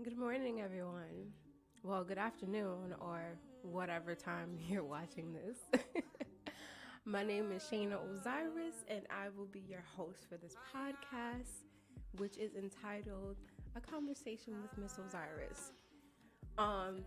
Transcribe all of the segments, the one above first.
Good morning, everyone. Well, good afternoon, or whatever time you're watching this. My name is Shayna Ozirus, and I will be your host for this podcast, which is entitled A Conversation with Miss Ozirus. Um,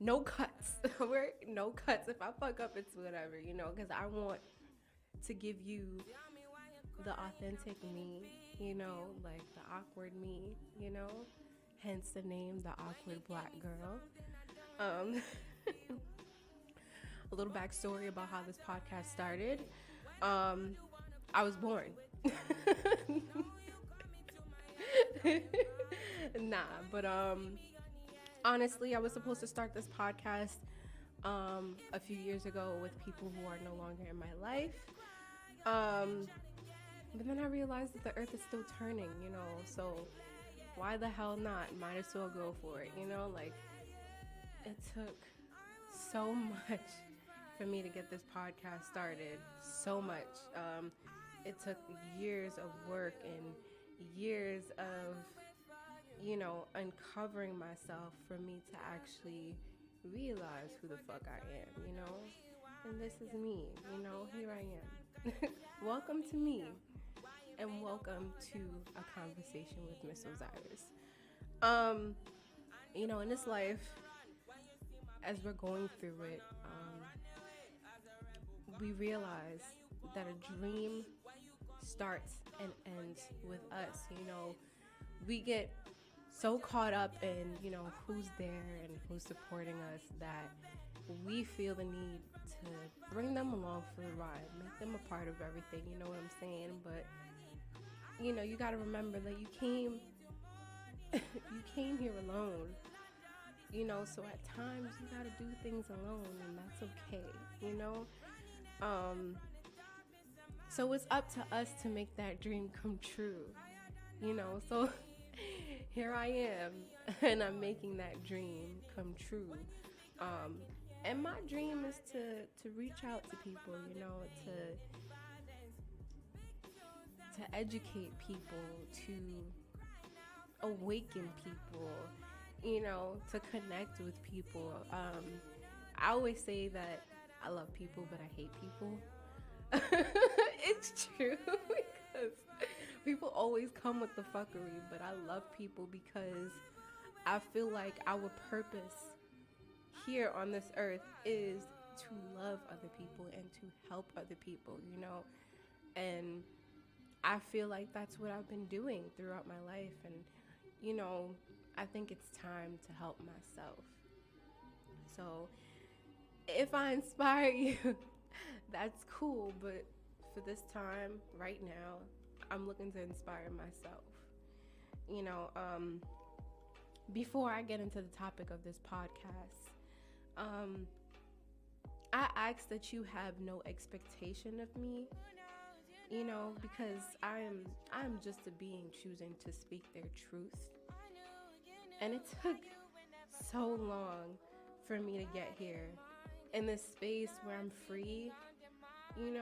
no cuts. No cuts. If I fuck up, it's whatever, because I want to give you the authentic me, like the awkward me, hence the name, the awkward black girl. Um, a little backstory about how this podcast started. I was born. Nah, but honestly, I was supposed to start this podcast a few years ago with people who are no longer in my life. But then I realized that the earth is still turning, so why the hell not? Might as well go for it, like it took so much for me to get this podcast started, so much. It took years of work and years of, uncovering myself for me to actually realize who the fuck I am, and this is me, here I am. Welcome to me. And welcome to A Conversation with Miss Ozirus. In this life, as we're going through it, we realize that a dream starts and ends with us. We get so caught up in, who's there and who's supporting us that we feel the need to bring them along for the ride, make them a part of everything, you know what I'm saying? But you got to remember that you came here alone, so at times you got to do things alone, and that's okay, so it's up to us to make that dream come true, so here I am, and I'm making that dream come true, and my dream is to reach out to people, to educate people, to awaken people, to connect with people. I always say that I love people, but I hate people. It's true because people always come with the fuckery, but I love people because I feel like our purpose here on this earth is to love other people and to help other people, and I feel like that's what I've been doing throughout my life, and I think it's time to help myself. So if I inspire you, that's cool, but for this time right now, I'm looking to inspire myself. Before I get into the topic of this podcast, I ask that you have no expectation of me, because I'm just a being choosing to speak their truth. And it took so long for me to get here in this space where I'm free, in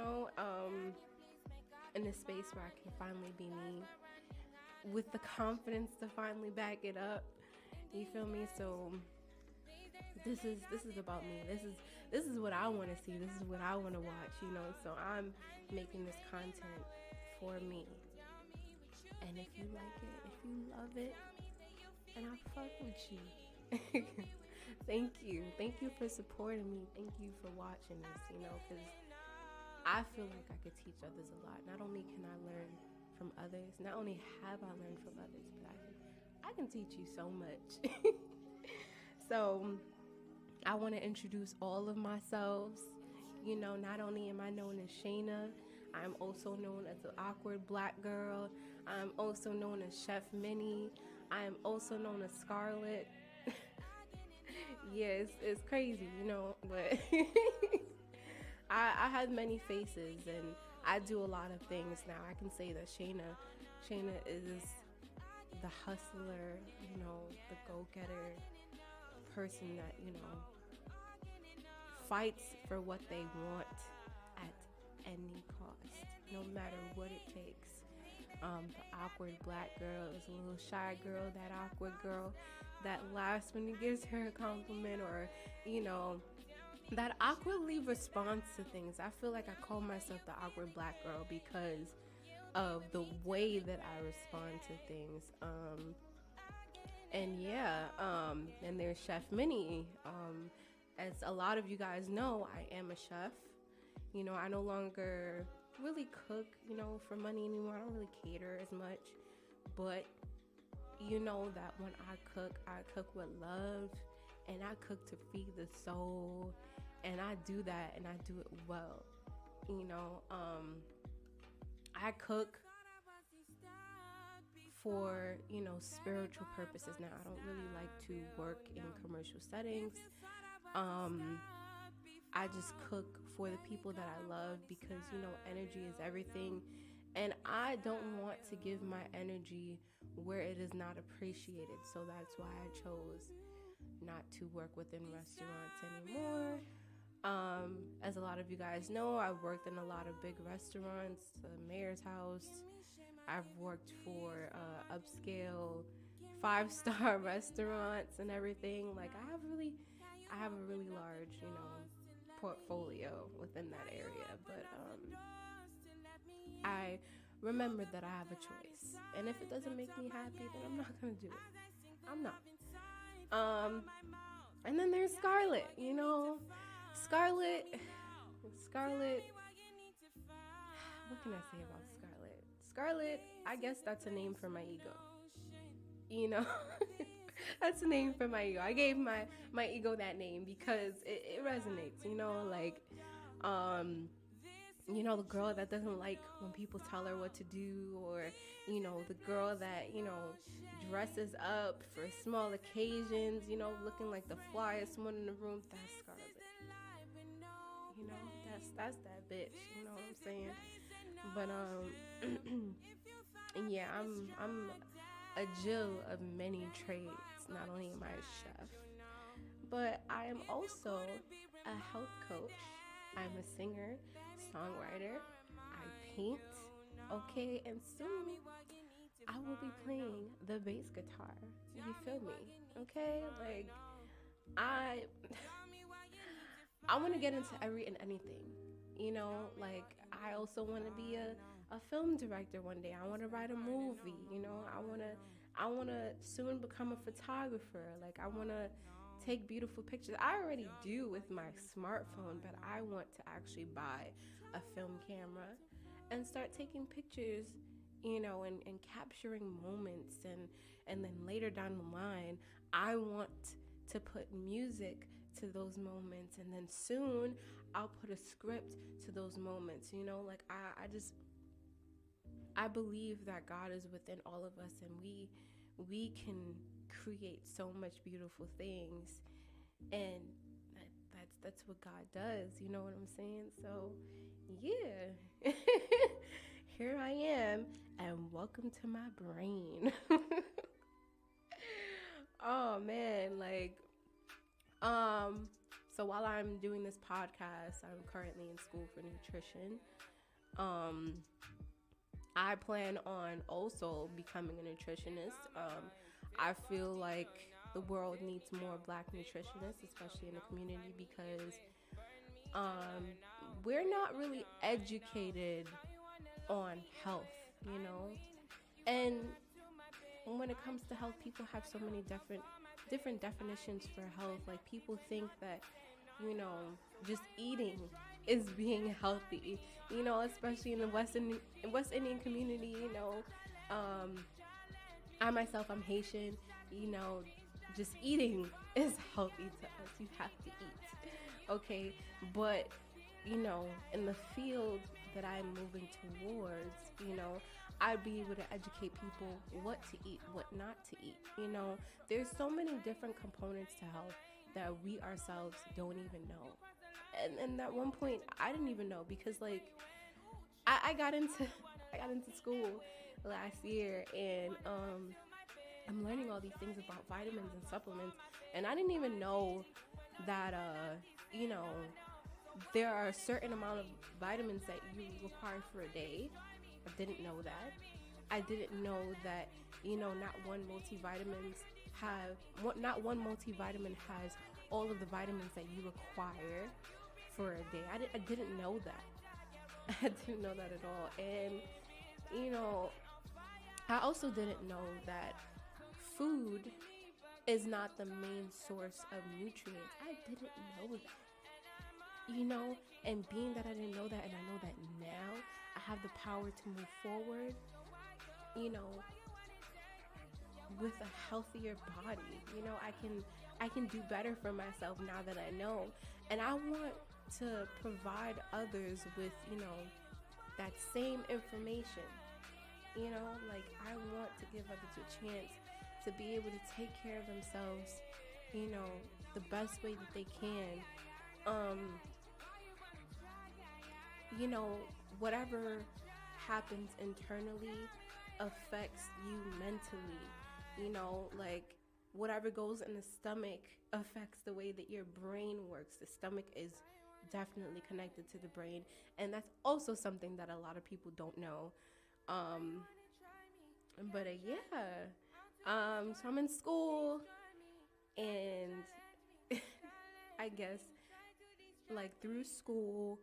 this space where I can finally be me with the confidence to finally back it up. You feel me? So this is about me. This is what I want to see. This is what I want to watch, So I'm making this content for me. And if you like it, if you love it, and I fuck with you. Thank you for supporting me. Thank you for watching this, because I feel like I could teach others a lot. Not only can I learn from others, not only have I learned from others, but I can teach you so much. So I want to introduce all of myself. Not only am I known as Shayna, I'm also known as the awkward black girl. I'm also known as Chef Minnie. I am also known as Scarlett. Yeah, it's crazy, but I have many faces, and I do a lot of things now. I can say that Shayna is the hustler, the go-getter person that, fights for what they want at any cost, no matter what it takes. The awkward black girl is a little shy girl, that awkward girl that laughs when he gives her a compliment, or, you know, that awkwardly responds to things. I feel like I call myself the awkward black girl because of the way that I respond to things. And yeah, and there's Chef Minnie. As a lot of you guys know, I am a chef. You know, I no longer really cook, you know, for money anymore. I don't really cater as much. But you know that when I cook with love, and I cook to feed the soul, and I do that, and I do it well. You know, I cook for, you know, spiritual purposes now. I don't really like to work in commercial settings. I just cook for the people that I love because, you know, energy is everything. And I don't want to give my energy where it is not appreciated. So that's why I chose not to work within restaurants anymore. As a lot of you guys know, I've worked in a lot of big restaurants, the Mayor's House. I've worked for upscale 5-star restaurants and everything. Like I have a really large, you know, portfolio within that area. But I remembered that I have a choice, and if it doesn't make me happy, then I'm not gonna do it. I'm not. And then there's Scarlett. You know, Scarlett. What can I say about Scarlett? Scarlett, I guess that's a name for my ego. You know, that's a name for my ego. I gave my ego that name because it resonates, you know, like, you know, the girl that doesn't like when people tell her what to do, or, you know, the girl that, you know, dresses up for small occasions, you know, looking like the flyest one in the room. That's Scarlett. You know, that's that bitch, you know what I'm saying? But yeah, I'm a Jill of many trades. Not only am I a chef, but I am also a health coach. I'm a singer, songwriter. I paint, okay, and soon I will be playing the bass guitar. You feel me? Okay, like I want to get into every and anything. You know, like I also want to be a film director one day. I want to write a movie. You know, I want to soon become a photographer. Like I want to take beautiful pictures. I already do with my smartphone, but I want to actually buy a film camera and start taking pictures, you know, and capturing moments, and then later down the line, I want to put music to those moments, and then soon I'll put a script to those moments, you know, like I believe that God is within all of us, and we can create so much beautiful things, and that's what God does, you know what I'm saying? So yeah. Here I am, and welcome to my brain. Oh man, like so while I'm doing this podcast, I'm currently in school for nutrition. I plan on also becoming a nutritionist. I feel like the world needs more Black nutritionists, especially in the community, because we're not really educated on health, you know. And when it comes to health, people have so many different definitions for health. Like people think that, you know, just eating is being healthy, you know, especially in the West Indian community, you know. I myself, I'm Haitian, you know, just eating is healthy to us. You have to eat, okay? But, you know, in the field that I'm moving towards, you know, I'd be able to educate people what to eat, what not to eat. You know, there's so many different components to health that we ourselves don't even know. And at one point, I didn't even know, because like I got into school last year, and I'm learning all these things about vitamins and supplements, and I didn't even know that you know, there are a certain amount of vitamins that you require for a day. I didn't know that. I didn't know that, not not one multivitamin has all of the vitamins that you require for a day. I didn't know that. I didn't know that at all. And, I also didn't know that food is not the main source of nutrients. I didn't know that. And being that I didn't know that, and I know that now, I have the power to move forward, with a healthier body. I can do better for myself now that I know. And I want to provide others with, that same information. I want to give others a chance to be able to take care of themselves, the best way that they can. Whatever happens internally affects you mentally. Whatever goes in the stomach affects the way that your brain works. The stomach is definitely connected to the brain, and that's also something that a lot of people don't know. So I'm in school, and I guess through school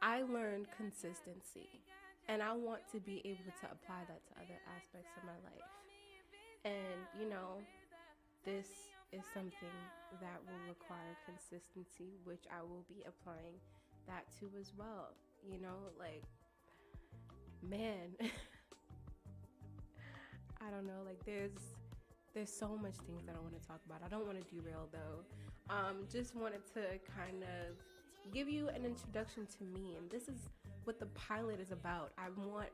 I learned consistency, and I want to be able to apply that to other aspects of my life. And this is something that will require consistency, which I will be applying that to as well. Man, I don't know, there's so much things that I want to talk about. I don't want to derail though. Just wanted to kind of give you an introduction to me, and this is what the pilot is about. I want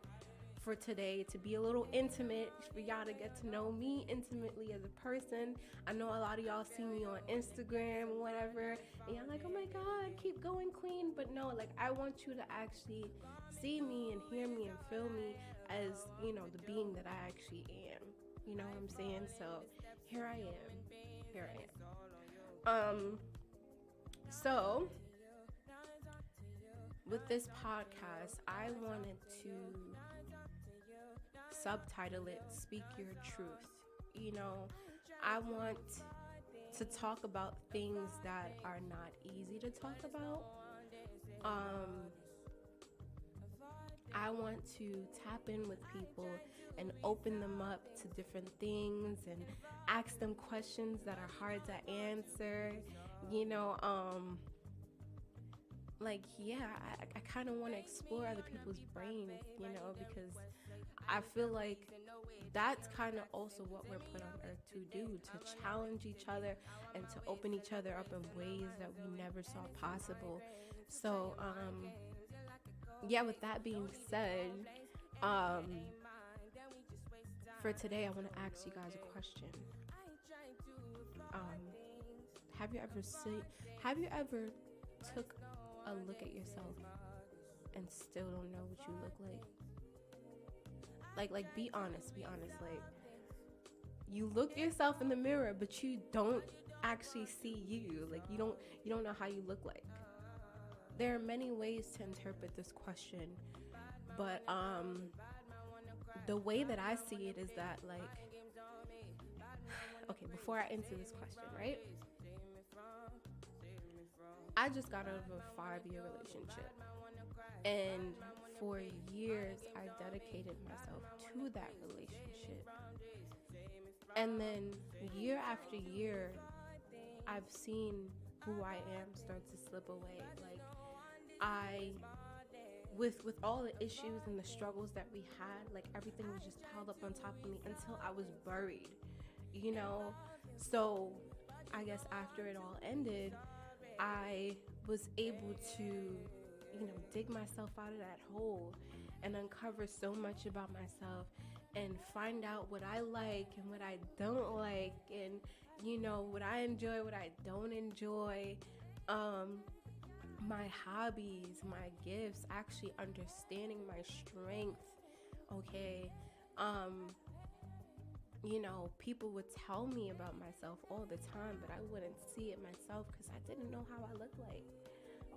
for today to be a little intimate, for y'all to get to know me intimately as a person. I know a lot of y'all see me on Instagram or whatever, and y'all like, oh my God, keep going, queen. But no, I want you to actually see me and hear me and feel me as, the being that I actually am. You know what I'm saying? So here I am. So with this podcast, I wanted to subtitle it Speak Your Truth. I want to talk about things that are not easy to talk about. I want to tap in with people and open them up to different things and ask them questions that are hard to answer. I kind of want to explore other people's brains, because I feel like that's kind of also what we're put on earth to do, to challenge each other and to open each other up in ways that we never saw possible. So, with that being said, for today, I want to ask you guys a question. Have you ever took a look at yourself and still don't know what you look like? Be honest. You look yourself in the mirror, but you don't actually see you. You don't know how you look like. There are many ways to interpret this question, but the way that I see it is that okay, before I answer this question, right? I just got out of a 5-year relationship, and for years I dedicated myself to that relationship, and then year after year I've seen who I am start to slip away. With all the issues and the struggles that we had, everything was just piled up on top of me until I was buried, So I guess after it all ended, I was able to, dig myself out of that hole and uncover so much about myself and find out what I like and what I don't like, and, what I enjoy, what I don't enjoy, my hobbies, my gifts, actually understanding my strength, okay? People would tell me about myself all the time, but I wouldn't see it myself because I didn't know how I looked like.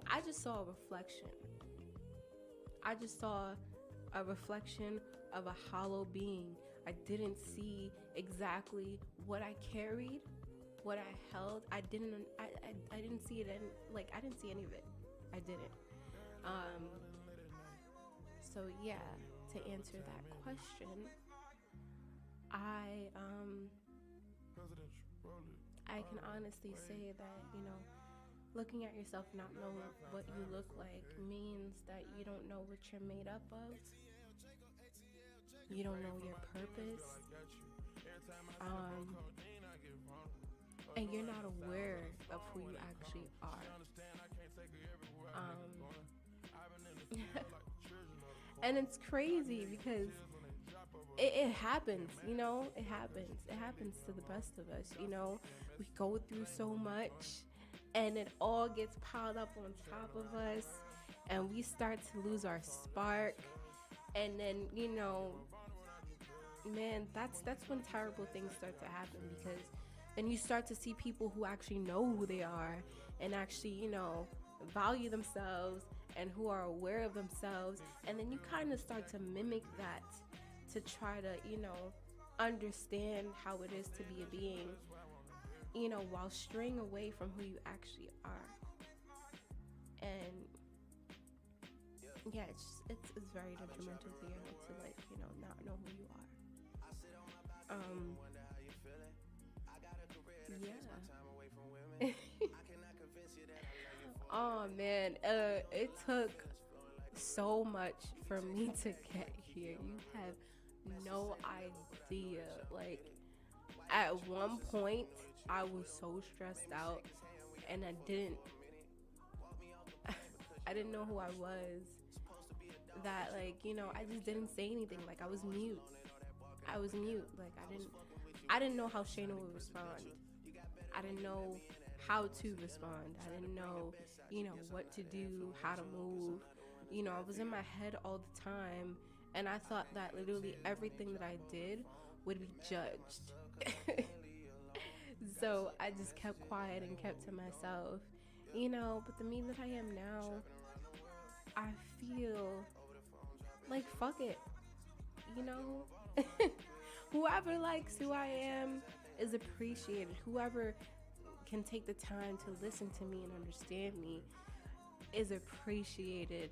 I just saw a reflection. of a hollow being. I didn't see exactly what I carried, what I held. I didn't see it, and like I didn't see any of it. I didn't. So yeah, to answer that question, I can honestly say that, looking at yourself not knowing what you look like means that you don't know what you're made up of. You don't know your purpose. And you're not aware of who you actually are. And it's crazy because it happens, it happens. It happens to the best of us, We go through so much and it all gets piled up on top of us and we start to lose our spark. And then, man, that's when terrible things start to happen, because then you start to see people who actually know who they are and actually, value themselves and who are aware of themselves. And then you kind of start to mimic that to try to, understand how it is to be a being, while straying away from who you actually are. And yeah, it's very detrimental to you to not know who you are. Yeah. Oh man, it took so much for me to get here. You have no idea. Like, at one point I was so stressed out and I didn't know who I was, that I just didn't say anything. Like, I was mute. Like, I didn't know how Shayna would respond. I didn't know how to respond. I didn't know, what to do, how to move. I was in my head all the time, and I thought that literally everything that I did would be judged. So I just kept quiet and kept to myself, but the me that I am now, I feel like fuck it, whoever likes who I am is appreciated. Whoever can take the time to listen to me and understand me is appreciated,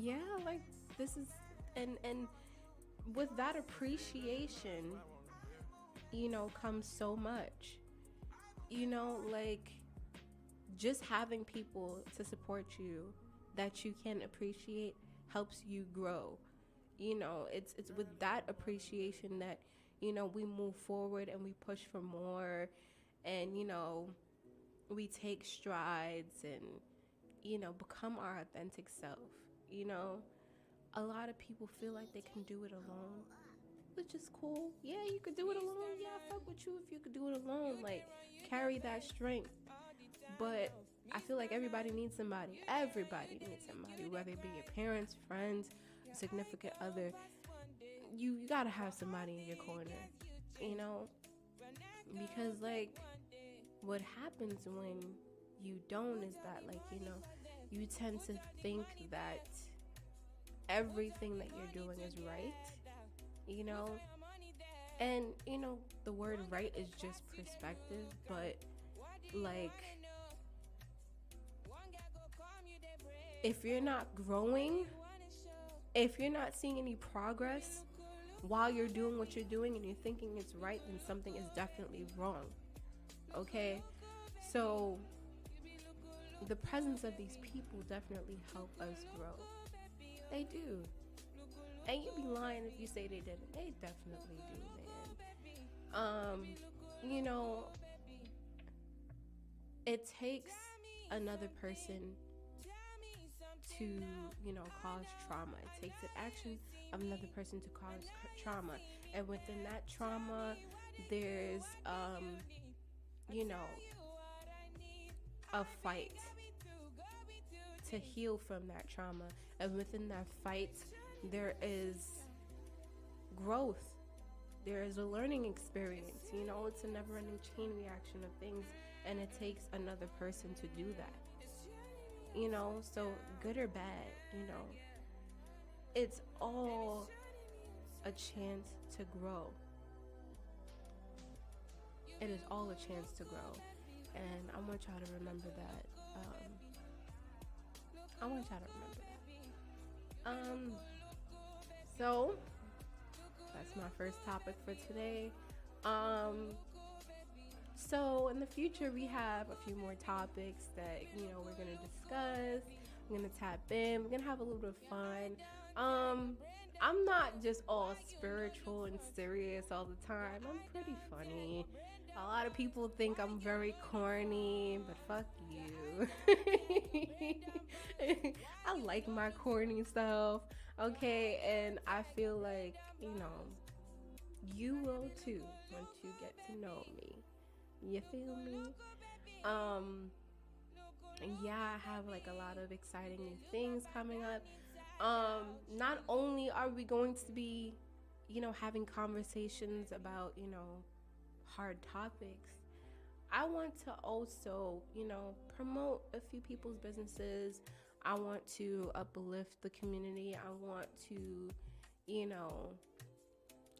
yeah, like, this is, and with that appreciation, comes so much, like, just having people to support you that you can appreciate helps you grow. It's with that appreciation that, we move forward and we push for more, and, we take strides and, become our authentic self. A lot of people feel like they can do it alone, which is cool. Yeah, you could do it alone. Yeah, I fuck with you if you could do it alone. Like, carry that strength. But I feel like everybody needs somebody. Everybody needs somebody, whether it be your parents, friends, significant other. You gotta have somebody in your corner, because, like, what happens when you don't is that, like, you tend to think that everything that you're doing is right, and, the word right is just perspective, but, like, if you're not growing, if you're not seeing any progress while you're doing what you're doing and you're thinking it's right, then something is definitely wrong. Okay? So the presence of these people definitely help us grow. They do. And you'd be lying if you say they didn't. They definitely do, man. It takes another person to, cause trauma. It takes an action of another person to cause trauma. And within that trauma, there's, a fight to heal from that trauma. And within that fight, there is growth. There is a learning experience. It's a never-ending chain reaction of things, and it takes another person to do that. So good or bad, it's all a chance to grow. It is all a chance to grow. And I want y'all to remember that. I want y'all to remember that. So that's my first topic for today. So in the future, we have a few more topics that, we're going to discuss. We're going to tap in. We're going to have a little bit of fun. I'm not just all spiritual and serious all the time. I'm pretty funny. A lot of people think I'm very corny, but fuck you. I like my corny stuff, okay? And I feel like, you will too once you get to know me. You feel me? Yeah, I have like a lot of exciting new things coming up. Not only are we going to be, having conversations about, hard topics, I want to also, promote a few people's businesses. I want to uplift the community. I want to,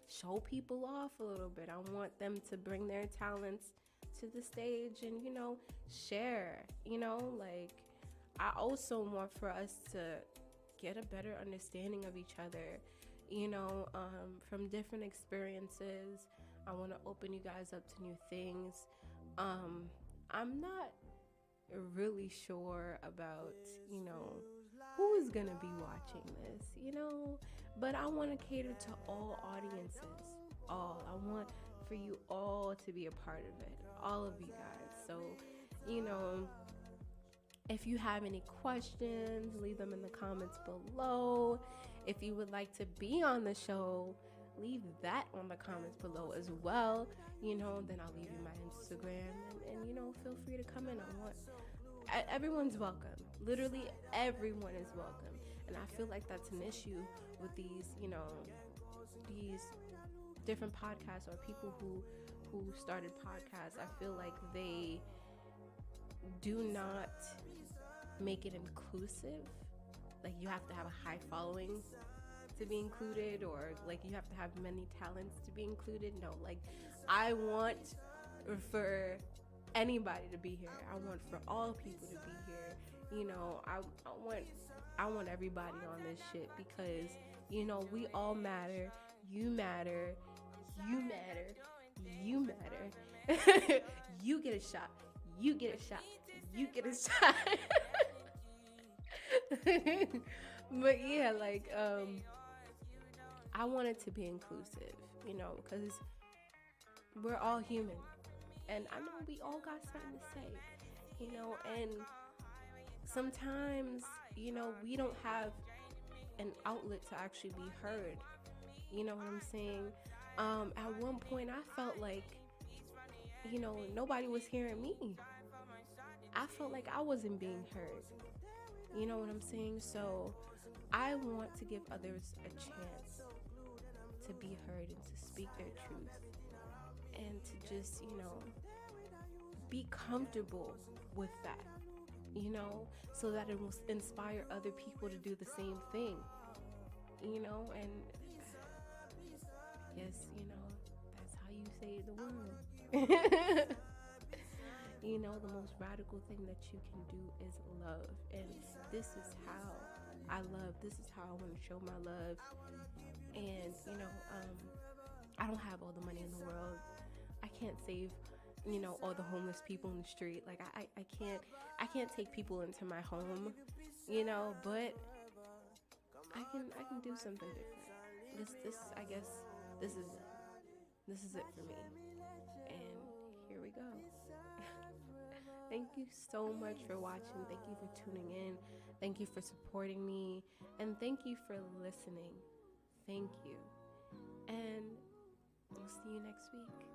show people off a little bit. I want them to bring their talents to the stage and, share, like I also want for us to get a better understanding of each other, from different experiences. I want to open you guys up to new things. I'm not really sure about, who is going to be watching this, but I want to cater to all audiences. I want for you all to be a part of it, all of you guys. So, if you have any questions, leave them in the comments below. If you would like to be on the show, leave that on the comments below as well. Then I'll leave you my Instagram and feel free to come in. Everyone's welcome. Literally everyone is welcome. And I feel like that's an issue with these, these different podcasts or people who started podcasts. I feel like they do not make it inclusive. Like you have to have a high following to be included, or like you have to have many talents to be included. No, like I want for anybody to be here. I want for all people to be here. I want everybody on this shit because we all matter. You matter. You matter. You matter. You get a shot. You get a shot. You get a shot. But yeah, like I want it to be inclusive, because we're all human, and I know we all got something to say, and sometimes we don't have an outlet to actually be heard. You know what I'm saying? At one point I felt like nobody was hearing me. I felt like I wasn't being heard. You know what I'm saying? So I want to give others a chance to be heard and to speak their truth and to just, be comfortable with that, so that it will inspire other people to do the same thing, and yes, that's how you save the world. The most radical thing that you can do is love. And this is how I love. This is how I want to show my love. And, I don't have all the money in the world. I can't save, all the homeless people in the street. Like, I can't take people into my home, but I can do something different. This, I guess, this is it. This is it for me. And here we go. Thank you so much for watching. Thank you for tuning in. Thank you for supporting me. And thank you for listening. Thank you. And we'll see you next week.